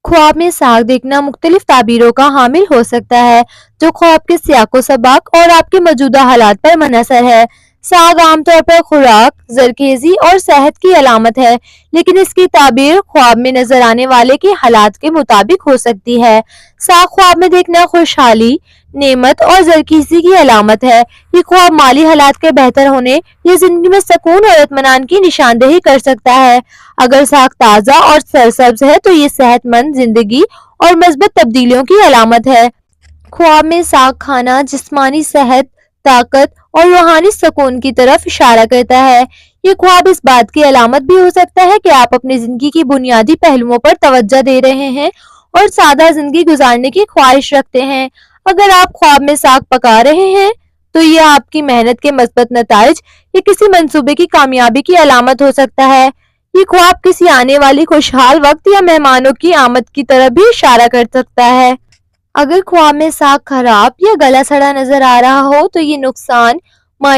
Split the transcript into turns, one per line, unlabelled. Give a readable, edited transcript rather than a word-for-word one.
ख्वाब में साग देखना मुख्तलिफ ताबीरों का हामिल हो सकता है, जो ख्वाब के सियाको सबक और आपके मौजूदा हालात पर मुनहसर है। साग आमतौर पर खुराक, जरखेजी और सेहत की अलामत है, लेकिन इसकी ताबीर ख्वाब में नजर आने वाले के हालात के मुताबिक हो सकती है। साग ख्वाब में देखना खुशहाली, नेमत और जरखेजी की अलामत है। ये ख्वाब माली हालात के बेहतर होने या जिंदगी में सुकून और इत्मीनान की निशानदेही कर सकता है। अगर साग ताज़ा और सरसब्ज है तो ये सेहतमंद जिंदगी और मस्बत तब्दीलियों की अलामत है। ख्वाब में साग खाना जिस्मानी सेहत, ताकत और रूहानी सुकून की तरफ इशारा करता है। ये ख्वाब इस बात की अलामत भी हो सकता है कि आप अपनी जिंदगी की बुनियादी पहलुओं पर तवज्जो दे रहे हैं और सादा जिंदगी गुजारने की ख्वाहिश रखते हैं। अगर आप ख्वाब में साग पका रहे हैं तो ये आपकी मेहनत के मस्बत नताइज या किसी मंसूबे की कामयाबी की अलामत हो सकता है। ये ख्वाब किसी आने वाली खुशहाल वक्त या मेहमानों की आमद की तरफ भी इशारा कर सकता है। अगर ख्वाब में साग खराब या गला सड़ा नजर आ रहा हो तो ये नुकसान,